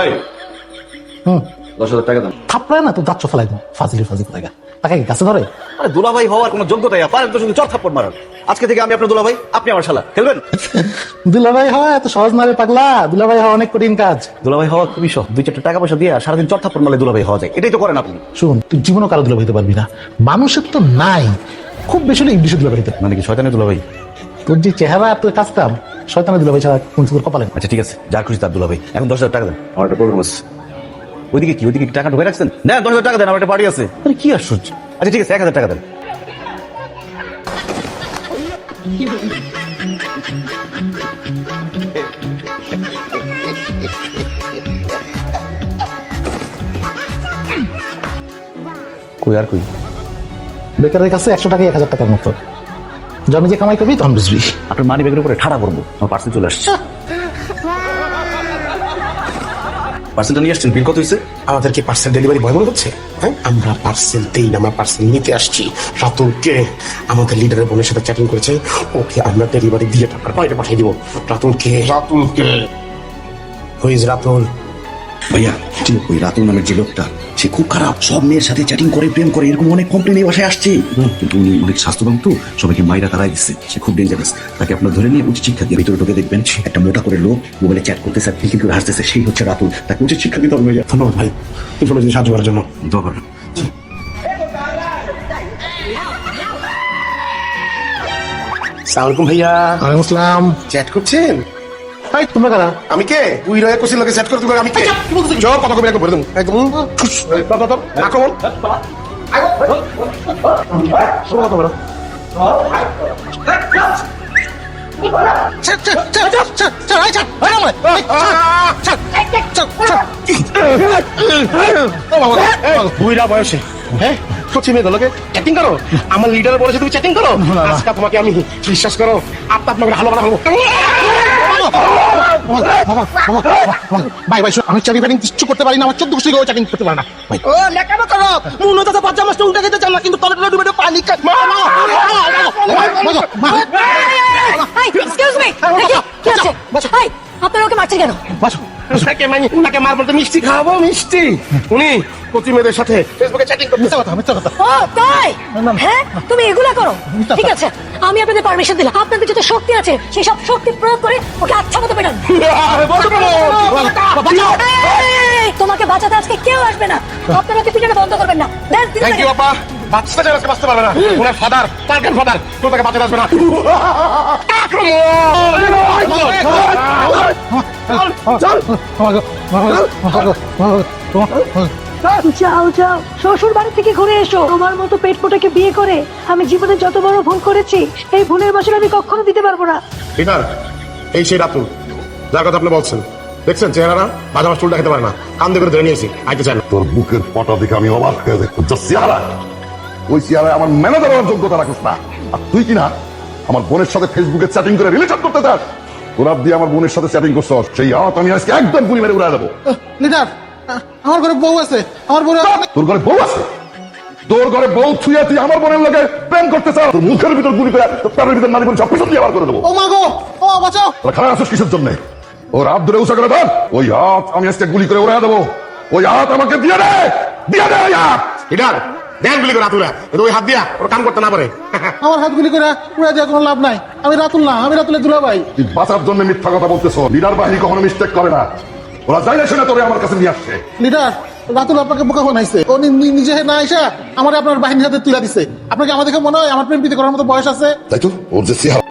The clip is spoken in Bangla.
ভাই 10,000 টাকা দেন। থাপড়ায় না তো দাঁত ফেলাই দাও, ফাজিল টাকা টাকা কি গাছে ধরে? আরে দুলাভাই হওয়ার কোনো যোগ্যতাই পারেন তো শুধু চর থাপ্পড় মারান। আজকে থেকে আমি আপনার দুলাভাই, আপনি আমার শালা, খেলবেন? দুলাভাই হওয়া এত সহজ না রে পাগলা, দুলাভাই হওয়া অনেক কঠিন কাজ। দুলাভাই হওয়া খুবই সহজ, 2-4 টাকা পয়সা দিয়ে সারাদিন চর থাপ্পড় মারলে দুলাভাই হওয়া যায়, এটাই তো করেন আপনি। শুন, তুই জীবনও কারো দুলাভাই হতে পারবি না, মানুষের তো নাই, খুব বেশি হলে ইংলিশে দুলাভাই হতে পারে। মানে কি শয়তানের দুলাভাই? তোর যে চেহারা আর তোর কাজকাম, শয়তানের দুলাভাই ছাড়া কোন তোর কপালে না। আচ্ছা ঠিক আছে, যা খুশি তার দুলাভাই। এখন 10,000 টাকা দেন, আমার একটা প্রোগ্রাম আছে। ওইদিকে কি টাকা ঢুকে রাখছেন? না 10,000 টাকা দেন, আমার একটা পার্টি আছে। আরে কি আশ্চর্য। আচ্ছা ঠিক আছে, 1,000 টাকা দেন। কই আর কই? বেকারের কাছে 100 টাকা 1,000 টাকার মতো, জমি যে কামাই করবি তখন বুঝবি। আপনার মানি ব্যাগের উপরে ঠাড়া করবো, আমার পার্সেল চলে আসছে। পার্সেলটা নিয়ে আসছেন, বিল কত হয়েছে? আমাদের কি পার্সেল ডেলিভারি বয় মনে হচ্ছে? হ্যাঁ, আমরা পার্সেল দেই না, আমরা পার্সেল নিতে আসছি। রাতুলকে আমাদের লিডারের বোনের সাথে চ্যাটিং করেছে, ওকে আমরা ডেলিভারি দিয়ে টাকার বাইরে পাঠিয়ে দিব। রাতুলকে হুই ইজ রাতুল? ভাইয়া, ওই রাতুল নামের যে লোকটা, সে খুব খারাপ, সব মেয়ের সাথে চ্যাটিং করে, প্রেম করে, এরকম অনেক কমপ্লেন এই বাসায় আসছে। কিন্তু উনি অনেক স্বাস্থ্যবান তো, সবাইকে মাইরা তারাই দিচ্ছে। সে খুব ডেঞ্জারাস, তাকে আপনার ধরে নিয়ে উচিত শিক্ষা দিয়ে ভিতরে ঢুকে দেখবেন একটা মোটা করে লোক মোবাইলে চ্যাট করতেছে, খিলখিল করে হাসতেছে, সেই হচ্ছে রাতুল। তাকে উচিত শিক্ষা দিতে হবে ভাইয়া। ধন্যবাদ ভাই, ইনফরমেশন সাহায্য করার জন্য। দোয়া করবেন। সালামালাইকুম ভাইয়া। ওয়ালাইকুম আসসালাম। চ্যাট করছেন? ভাই তোমরা কারা? আমি কে? তুই রয়ে কোসিল লোকে চ্যাট করতে পারে? আমি কে? জব কথা কবে একদম ভরে দেবো একদম। আক্রমণ। কথা বলো। বুইরা বয়সে হ্যাঁ সত্যি মেয়ে লোকে চ্যাটিং করো? আমার লিডার বলেছে তুমি চ্যাটিং করো? আজকে তোমাকে আমি বিশ্বাস করো আপনার হালো বানা হলো। ভাই ভাই আমি চ্যাটিং ফ্যাটিং কিছু করতে পারি না, আমার 14 বছর চ্যাটিং করতে পারে না ভাই। ও লেখানো করো মনে তো বাচ্চা মাছটা উল্টে খেতে চান না, কিন্তু তলে ডুবে পানি এক্সকিউজ মি, কি আছে? ভাই আপনারা ওকে মারছেন কেন? তাকে মারবো তো মিষ্টি খাওয়াবো, মিষ্টি। উনি প্রতি মেয়েদের সাথে ফেসবুকে চ্যাটিং করতে। মিথ্যা কথা। ও তাই? হ্যাঁ তুমি এগুলা করো? ঠিক আছে, আমি আপনাদের পারমিশন দিলাম, আপনাদের যত শক্তি আছে সেই সব শক্তি প্রয়োগ করে ওকে আচ্ছা মতো পেটান। তোমাকে বাঁচাতে আজকে কেউ আসবে না, আপনারা ওকে পিটানো বন্ধ করবেন না। থ্যাংক ইউ আপা। বাচ্চাটা আজকে বাঁচতে পারবে না, ওনার ফাদার টার্গেট ফাদার তো তাকে বাঁচাতে আসবে না। যাও যাও, শ্বশুর বাড়ি থেকে ঘুরে এসো। তোমার মতো পেট পোটাকে বিয়ে করে আমি জীবনে যত বড় ভুল করেছি, এই ভুলের বছর আমি কখনো দিতে পারবো না। লিডার, এই সেই রাতুল যার কথা আপনি বলছেন। দেখছেন চেহারা, বাজা মাছ চুলটা খেতে পারে না, কান দিয়ে করে ধরে নিয়েছি, আইতে চান। তোর বুকের পটা দেখে আমি অবাক হয়ে যাই। তোর চেহারা, ওই চেহারায় আমার ম্যানেজার হওয়ার যোগ্যতা রাখিস না। আর তুই কিনা আমার বোনের সাথে ফেসবুকে চ্যাটিং করে রিলেশন করতে চাস। তোরা দিয়ে আমার বোনের সাথে চ্যাটিং করছ, সেই হাত আমি আজকে একদম গুলি মেরে উড়াই দেবো। লিডার, আমার ঘরে বউ আছে, আমার বউ। তোর ঘরে বউ আছে? তোর ঘরে বউ ছুঁয়ে তুই আমার বোনের লোকে প্রেম করতে চাস? তোর মুখের ভিতর গুলি করে, তোর প্যারের ভিতর নারী করে সব কিছু দিয়ে আবার করে দেবো। ও মা গো, ও বাঁচাও। তোরা খারাপ আছিস কিসের জন্য? ওর হাত ধরে উঁচা করে ধর, ওই হাত আমি আজকে গুলি করে উড়াই দেবো। ওই হাত আমাকে দিয়ে দে, দিয়ে দে ওই হাত। লিডার দেন গুলি করে রাতুরা, ওই হাত দিয়া ওর কাম করতে না পারে। আমার হাত গুলি করে উড়ে দেওয়ার কোনো লাভ নাই। আমি রাতুল না, আমি রাতুলের দুলাভাই। তুই বাঁচার জন্য মিথ্যা কথা বলতেছ। লিডার বাহিনী কখনো মিস্টেক করে না। ওরা যাই না শুনে তোরে আমার কাছে নিয়ে আসছে। লিডার, রাতুল আপনাকে বোকা বানাইছে। ও নিজে না এসে আমার আপনার বাহিনীর হাতে তুলে দিছে। আপনাকে আমার দেখে মনে হয় আমার প্রেম প্রীতি করার মতো বয়স আছে? তাই তো, ওর যে চেহারা